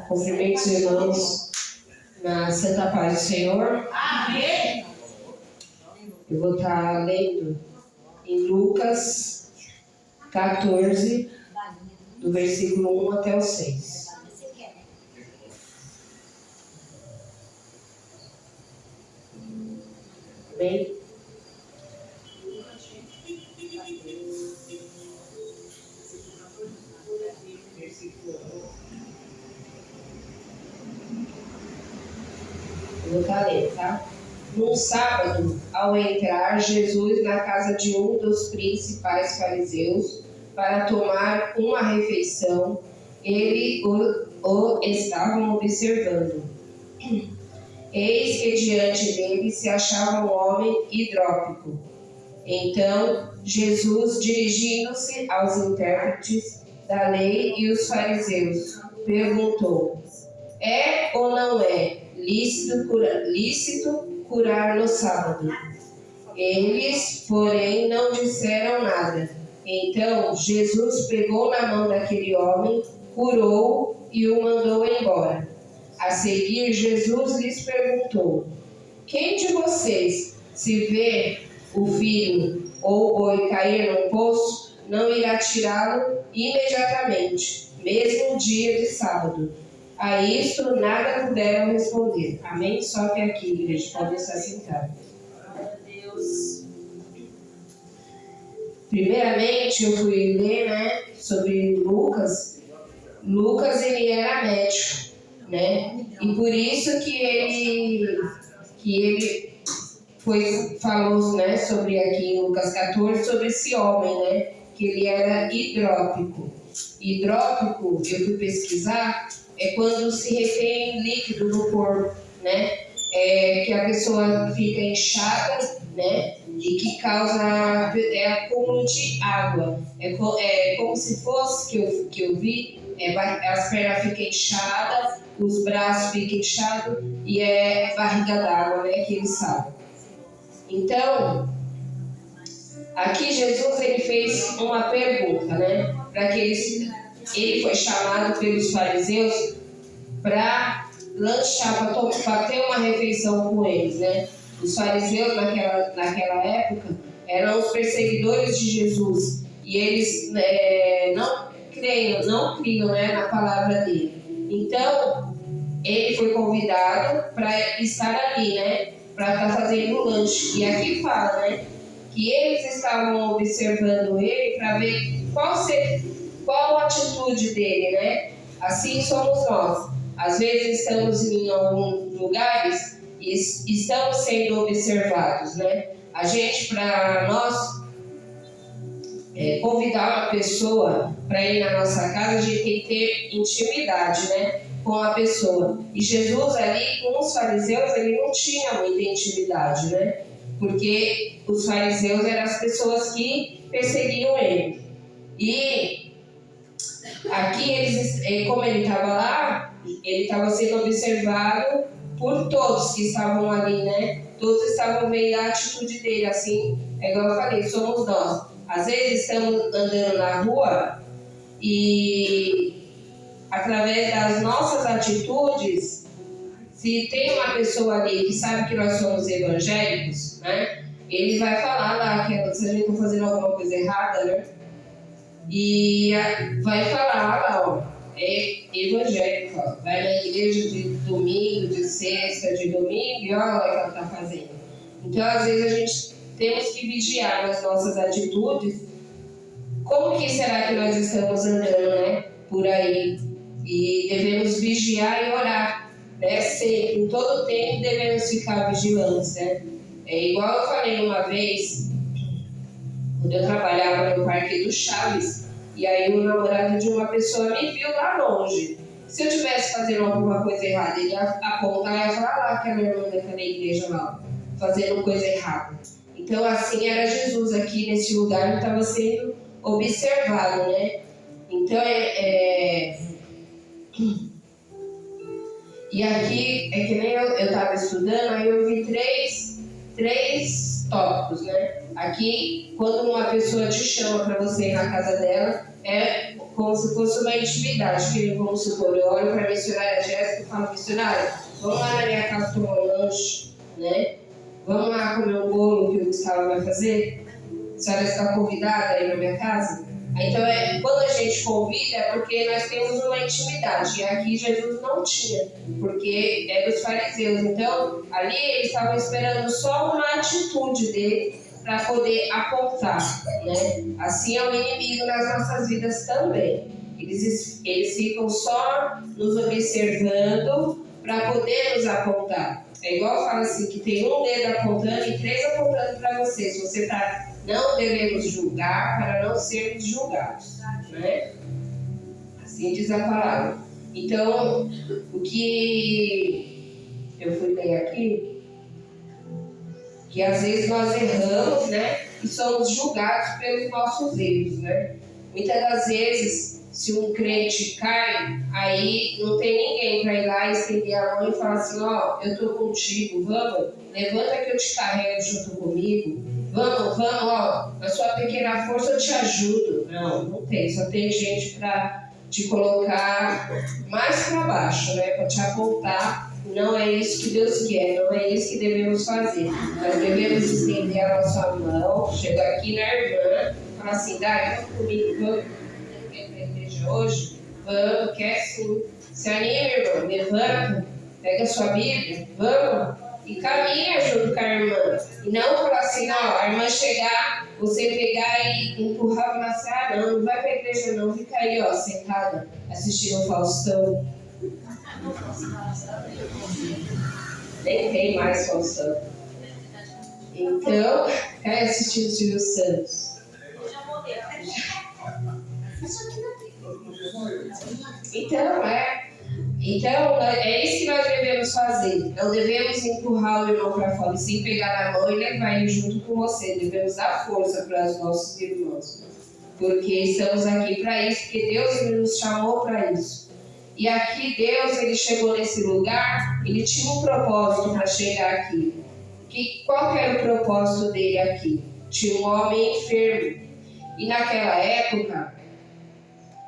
Cumprimento os irmãos na Santa Paz do Senhor. Amém. Eu vou estar lendo em Lucas 14, do versículo 1 até o 6. Amém? Eu vou estar lendo, tá? Num sábado, ao entrar Jesus na casa de um dos principais fariseus para tomar uma refeição, ele o estavam observando. Eis que diante dele se achava um homem hidrópico. Então, Jesus, dirigindo-se aos intérpretes da lei e os fariseus, perguntou: é ou não é lícito curar no sábado? Eles, porém, não disseram nada. Então, Jesus pegou na mão daquele homem, curou-o e o mandou embora. A seguir, Jesus lhes perguntou: quem de vocês, se vê o filho ou o boi cair num poço, não irá tirá-lo imediatamente, mesmo no dia de sábado? A isto nada puderam responder. Amém? Só até aqui, igreja, pode estar sentado. Deus. Primeiramente, eu fui ler, sobre Lucas. Lucas, ele era médico, E por isso que ele falou, sobre aqui em Lucas 14, sobre esse homem, que ele era hidrópico. Hidrópico, eu fui pesquisar, é quando se retém líquido no corpo, que a pessoa fica inchada, e que causa acúmulo de água. É como se fosse, que eu vi, as pernas ficam inchadas, os braços ficam inchados e é barriga d'água, que ele sabe. Então, aqui Jesus ele fez uma pergunta, para que ele foi chamado pelos fariseus para lanchar, para ter uma refeição com eles, Os fariseus naquela época eram os perseguidores de Jesus e eles não criam, na palavra dele. Então, ele foi convidado para estar ali, para estar fazendo o lanche. E aqui fala, que eles estavam observando ele para ver qual a atitude dele, Assim somos nós. Às vezes estamos em alguns lugares e estamos sendo observados, A gente, para nós convidar uma pessoa para ir na nossa casa, a gente tem que ter intimidade, com a pessoa. E Jesus ali, com os fariseus, ele não tinha muita intimidade, Porque os fariseus eram as pessoas que perseguiam ele. E aqui, como ele estava lá, ele estava sendo observado por todos que estavam ali, Todos estavam vendo a atitude dele, assim, igual eu falei, somos nós. Às vezes estamos andando na rua e, através das nossas atitudes, se tem uma pessoa ali que sabe que nós somos evangélicos, ele vai falar lá que se a gente está fazendo alguma coisa errada, E vai falar lá, é evangélico, vai na igreja de domingo, de sexta, de domingo, e olha o que ela está fazendo. Então, às vezes, a gente temos que vigiar nas nossas atitudes. Como que será que nós estamos andando, por aí? E devemos vigiar e orar, Sempre, em todo tempo, devemos ficar vigilantes, É igual eu falei uma vez, quando eu trabalhava no Parque do Chaves, e aí o namorado de uma pessoa me viu lá longe. Se eu estivesse fazendo alguma coisa errada, ele ia apontar e ia falar lá que a minha irmã daquela igreja lá, fazendo coisa errada. Então, assim era Jesus aqui nesse lugar, ele estava sendo observado, Então, E aqui, é que nem eu estava estudando, aí eu vi três tópicos, Aqui, quando uma pessoa te chama para você ir na casa dela, como se fosse uma intimidade. Que, vamos supor, eu olho para a missionária Jéssica e falo, missionária, vamos lá na minha casa tomar um lanche, né? Vamos lá comer um bolo que o Gustavo vai fazer? A senhora está convidada aí na minha casa? Então, quando a gente convida, é porque nós temos uma intimidade. E aqui Jesus não tinha, porque eram os fariseus. Então, ali eles estavam esperando só uma atitude dele para poder apontar, né? Assim é o inimigo nas nossas vidas também. Eles ficam só nos observando para poder nos apontar. É igual fala assim, que tem um dedo apontando e 3 apontando para você. Se você está... Não devemos julgar para não sermos julgados, né? Assim diz a palavra. Então, o que eu fui ler aqui, que às vezes nós erramos, né? E somos julgados pelos nossos erros, né? Muitas das vezes, se um crente cai, aí não tem ninguém para ir lá estender a mão e falar assim, ó, eu estou contigo, vamos, levanta que eu te carrego junto comigo. Vamos, ó, na sua pequena força eu te ajudo. Não tem, só tem gente para te colocar mais para baixo, né? Para te apontar. Não é isso que Deus quer, não é isso que devemos fazer. Nós devemos estender a nossa mão, chegar aqui na irmã, falar assim, Dai, vamos comigo, vamos para a igreja hoje? Vamos, quer sim. Se anima, irmão, levanta, pega a sua Bíblia, vamos. E caminha junto com a irmã. E não falar assim, não, a irmã chegar, você pegar e empurrar e falar assim, ah, não vai pra igreja não, fica aí, ó, sentada, assistindo o Faustão. Nem tem mais Faustão. Então, cai assistindo o Silvio Santos. Então, é isso que nós devemos fazer. Não devemos empurrar o irmão para fora, e sim pegar na mão e levar ele junto com você. Devemos dar força para os nossos irmãos. Porque estamos aqui para isso, porque Deus nos chamou para isso. E aqui Deus, ele chegou nesse lugar, ele tinha um propósito para chegar aqui. Qual que era o propósito dele aqui? Tinha um homem enfermo. E naquela época,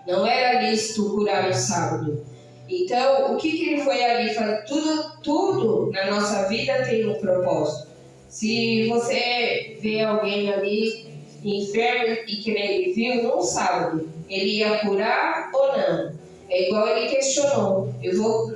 não era lícito curar no sábado. Então, o que ele foi ali fazer? Tudo na nossa vida tem um propósito. Se você vê alguém ali enfermo e que nem ele viu, no sábado, ele ia curar ou não? É igual ele questionou.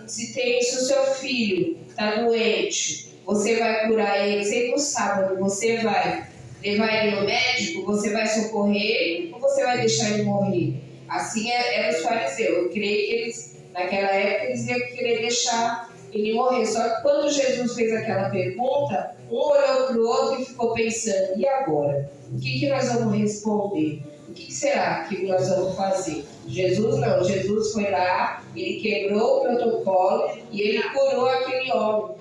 Se o seu filho está doente, você vai curar ele? Se no sábado você vai levar ele no médico, você vai socorrer ou você vai deixar ele morrer? Assim era os fariseus. Eu creio que eles... Naquela época, eles iam querer deixar ele morrer. Só que quando Jesus fez aquela pergunta, um olhou para o outro e ficou pensando, e agora? O que nós vamos responder? O que será que nós vamos fazer? Jesus não. Jesus foi lá, ele quebrou o protocolo e ele curou aquele homem.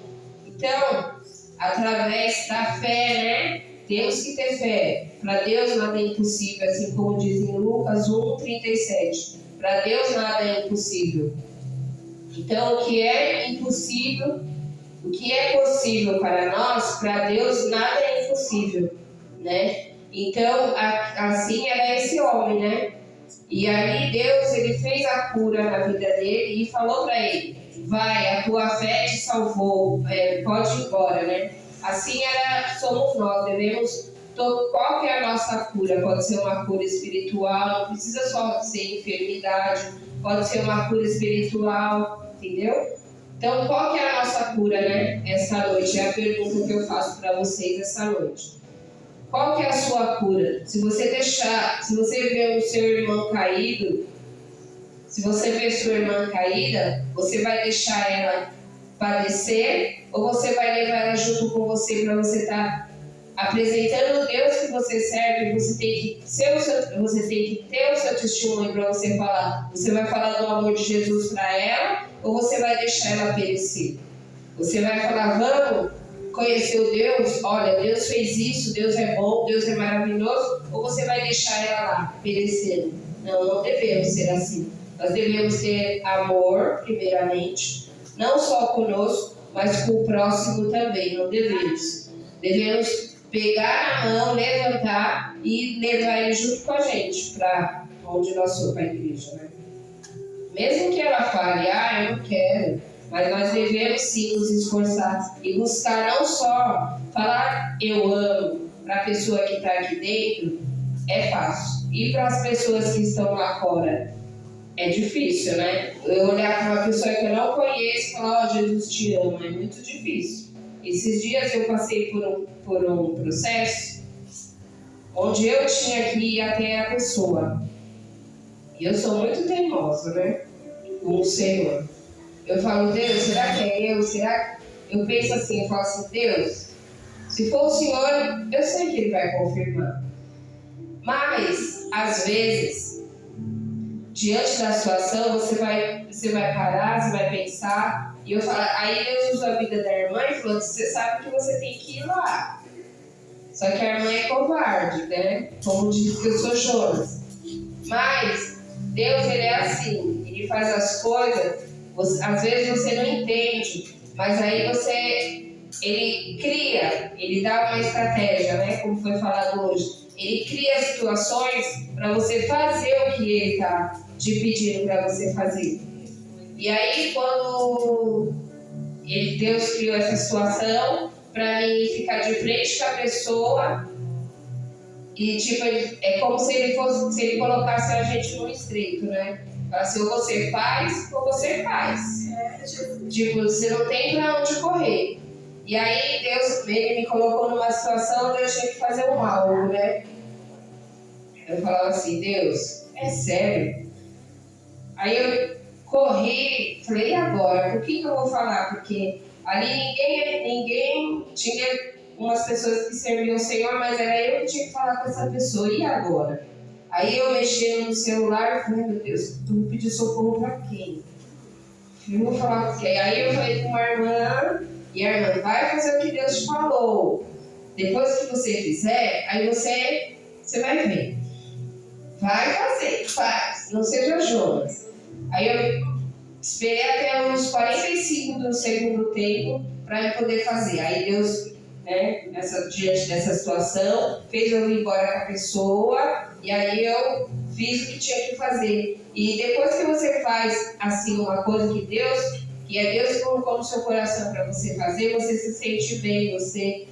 Então, através da fé, né? Temos que ter fé. Para Deus nada é impossível, assim como diz em Lucas 1:37. Para Deus nada é impossível. Então, o que é impossível, o que é possível para nós, para Deus nada é impossível, né? Então, assim era esse homem, né? E ali Deus, ele fez a cura na vida dele e falou para ele, vai, a tua fé te salvou, pode ir embora, né? Assim somos nós, devemos... Qual que é a nossa cura? Pode ser uma cura espiritual, não precisa só ser enfermidade, pode ser uma cura espiritual, entendeu? Então, qual que é a nossa cura, né? Essa noite, é a pergunta que eu faço para vocês essa noite. Qual que é a sua cura? Se você ver o seu irmão caído, se você ver sua irmã caída, você vai deixar ela padecer ou você vai levar ela junto com você para você estar apresentando o Deus que você serve? Você tem que ter o seu testemunho para você falar. Você vai falar do amor de Jesus para ela ou você vai deixar ela perecer? Você vai falar, vamos conhecer o Deus? Olha, Deus fez isso, Deus é bom, Deus é maravilhoso. Ou você vai deixar ela lá, perecendo? Não devemos ser assim. Nós devemos ter amor, primeiramente, não só conosco, mas com o próximo também. Não devemos. Devemos pegar a mão, levantar e levar ele junto com a gente para onde nós somos para a igreja, né? Mesmo que ela fale, eu não quero, mas nós devemos sim nos esforçar e buscar não só falar eu amo para a pessoa que está aqui dentro, é fácil. E para as pessoas que estão lá fora, é difícil, né? Eu olhar para uma pessoa que eu não conheço e falar, Jesus te ama, é muito difícil. Esses dias eu passei por um processo onde eu tinha que ir até a pessoa. E eu sou muito teimosa, né? Com o Senhor. Eu falo, Deus, será que é eu? Será que... Eu penso assim, eu falo assim, Deus, se for o Senhor, eu sei que Ele vai confirmar. Mas, às vezes, diante da situação, você vai parar, você vai pensar. E eu falo, aí Deus usou a vida da irmã e falou, você sabe que você tem que ir lá. Só que a irmã é covarde, né? Como diz que eu sou Jonas. Mas Deus, Ele é assim. Ele faz as coisas, às vezes você não entende. Mas aí Ele cria, Ele dá uma estratégia, né? Como foi falado hoje. Ele cria situações para você fazer o que Ele está te pedindo para você fazer. E aí, quando Deus criou essa situação, para mim ficar de frente com a pessoa, e tipo, é como se ele colocasse a gente num estreito, né? Assim, ou você faz, ou você faz. Tipo, você não tem para onde correr. E aí, Deus, Ele me colocou numa situação onde eu tinha que fazer um algo, né? Eu falava assim, Deus, é sério? Aí eu corri, falei, e agora? Por que eu vou falar? Porque ali ninguém tinha umas pessoas que serviam o Senhor, mas era eu que tinha que falar com essa pessoa, e agora? Aí eu mexi no celular e falei, meu Deus, tu me pediu socorro pra quem? Eu vou falar com quem? Aí eu falei com uma irmã, e a irmã, vai fazer o que Deus te falou. Depois que você fizer, aí você vai ver. Vai fazer, faz, não seja Jonas. Aí eu esperei até uns 45 do segundo tempo para eu poder fazer. Aí Deus, né, diante dessa situação, fez eu ir embora com a pessoa, e aí eu fiz o que tinha que fazer. E depois que você faz assim uma coisa que é Deus que colocou no seu coração para você fazer, você se sente bem, você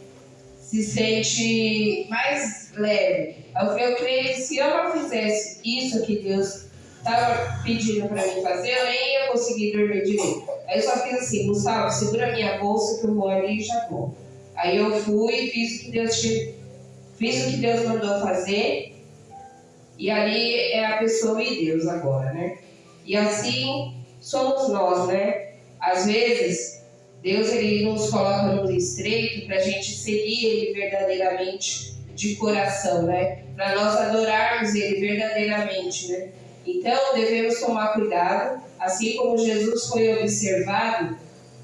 se sente mais leve. Eu creio que se eu não fizesse isso que Deus estava pedindo para mim fazer, eu nem ia conseguir dormir direito. Aí eu só fiz assim, Gustavo, segura minha bolsa que eu vou ali e já vou. Aí eu fui e fiz o que Deus mandou fazer, e ali é a pessoa e Deus agora, né? E assim somos nós, né? Às vezes Deus, Ele nos coloca no estreito para a gente seguir Ele verdadeiramente de coração, né? Para nós adorarmos Ele verdadeiramente, né? Então, devemos tomar cuidado. Assim como Jesus foi observado,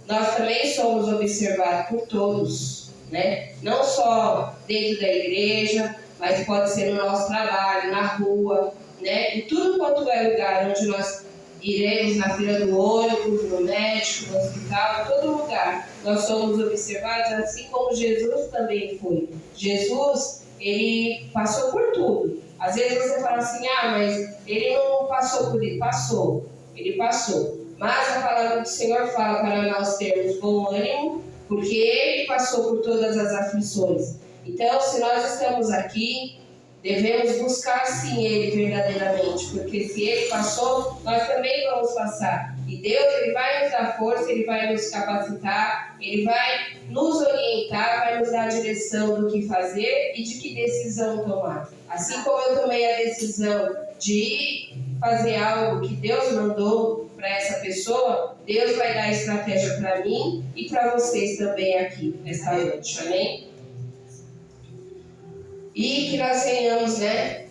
nós também somos observados por todos, né? Não só dentro da igreja, mas pode ser no nosso trabalho, na rua, né? Em tudo quanto é lugar onde nós iremos, na fila do ônibus, no médico, no hospital, em todo lugar. Nós somos observados, assim como Jesus também foi. Jesus, Ele passou por tudo. Às vezes você fala assim, mas Ele não passou por isso. Passou, Ele passou. Mas a palavra do Senhor fala para nós termos bom ânimo, porque Ele passou por todas as aflições. Então, se nós estamos aqui, devemos buscar sim Ele verdadeiramente, porque se Ele passou, nós também vamos passar. E Deus, Ele vai nos dar força, Ele vai nos capacitar, Ele vai nos orientar, vai nos dar a direção do que fazer e de que decisão tomar. Assim como eu tomei a decisão de ir fazer algo que Deus mandou para essa pessoa, Deus vai dar estratégia para mim e para vocês também aqui nessa noite, amém? E que nós tenhamos, né,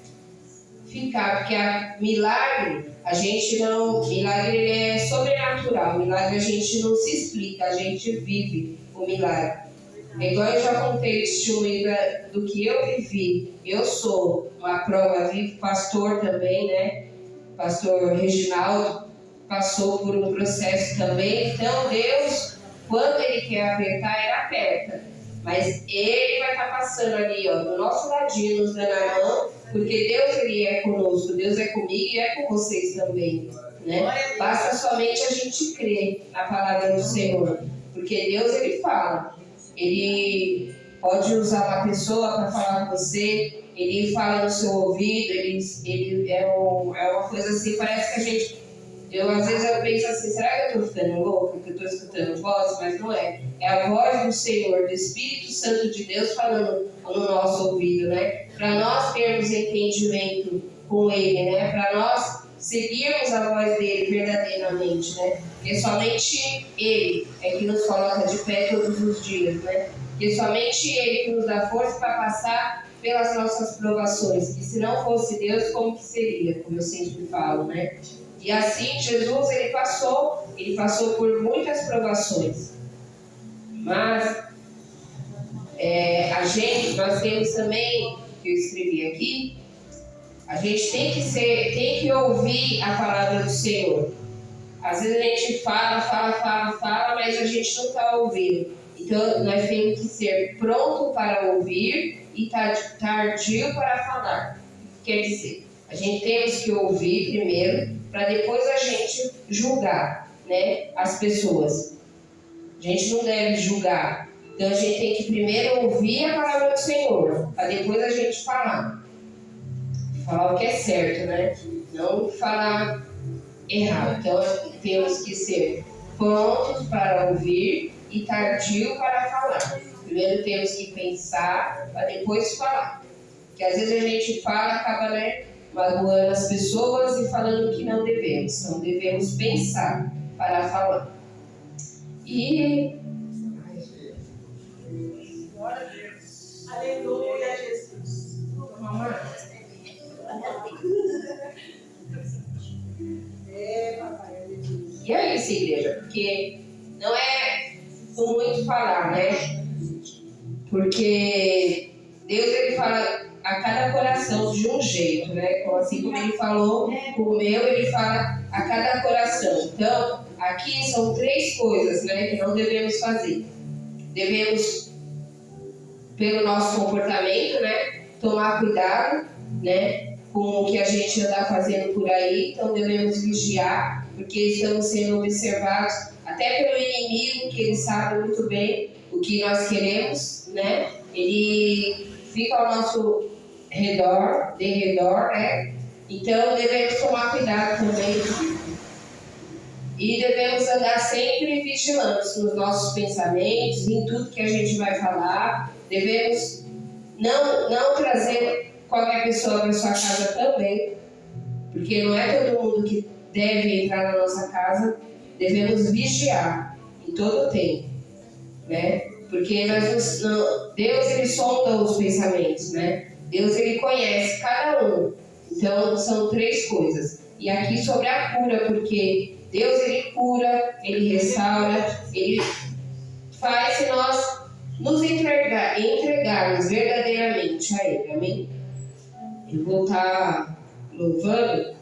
ficar, porque milagre ele é sobrenatural, milagre a gente não se explica, a gente vive o milagre. Igual eu já contei o testemunho do que eu vivi, eu sou uma prova viva, pastor também, né, pastor Reginaldo, passou por um processo também, então Deus, quando Ele quer apertar, Ele aperta. Mas Ele vai estar passando ali, do nosso ladinho, nos dando a mão, porque Deus ele é conosco, Deus é comigo e é com vocês também, né? Basta somente a gente crer na palavra do Senhor, porque Deus ele fala, ele pode usar uma pessoa para falar com você, ele fala no seu ouvido, ele é uma coisa assim, parece que a gente... às vezes eu penso assim, será que eu estou ficando louca, que eu estou escutando voz? Mas não é. É a voz do Senhor, do Espírito Santo de Deus falando no nosso ouvido, né? Para nós termos entendimento com Ele, né? Para nós seguirmos a voz dele verdadeiramente, né? Porque somente Ele é que nos coloca de pé todos os dias, né? Porque somente Ele que nos dá força para passar pelas nossas provações. E se não fosse Deus, como que seria? Como eu sempre falo, né? E assim Jesus ele passou por muitas provações. Mas nós temos também, que eu escrevi aqui, a gente tem que ouvir a palavra do Senhor. Às vezes a gente fala, mas a gente não está ouvindo. Então nós temos que ser pronto para ouvir e tardio para falar. Quer dizer, a gente temos que ouvir primeiro, para depois a gente julgar, né, as pessoas. A gente não deve julgar. Então a gente tem que primeiro ouvir a palavra do Senhor, para depois a gente falar. Falar o que é certo, né? Não falar errado. Então temos que ser prontos para ouvir e tardio para falar. Primeiro temos que pensar, para depois falar. Porque às vezes a gente fala, acaba, né, magoando as pessoas e falando que não devemos. Não devemos pensar para falar. E... Glória a Deus. Aleluia, Jesus. Mamãe. E é isso, igreja, porque não é com muito falar, né? Porque Deus ele fala a cada coração de um jeito, né? Então, assim como ele falou com o meu, ele fala a cada coração. Então, aqui são 3 coisas, né, que não devemos fazer. Devemos, pelo nosso comportamento, né, tomar cuidado, né, com o que a gente anda fazendo por aí. Então, devemos vigiar, porque estamos sendo observados até pelo inimigo, que ele sabe muito bem o que nós queremos, né? Ele fica ao nosso redor, né? Então devemos tomar cuidado também e devemos andar sempre vigilantes nos nossos pensamentos, em tudo que a gente vai falar. Devemos não trazer qualquer pessoa para sua casa também, porque não é todo mundo que deve entrar na nossa casa. Devemos vigiar em todo o tempo, né? Porque Deus ele sonda os pensamentos, né? Deus ele conhece cada um. Então são 3 coisas. E aqui sobre a cura, porque Deus ele cura, ele restaura, ele faz se nós nos entregarmos verdadeiramente a Ele. Amém? Eu vou estar louvando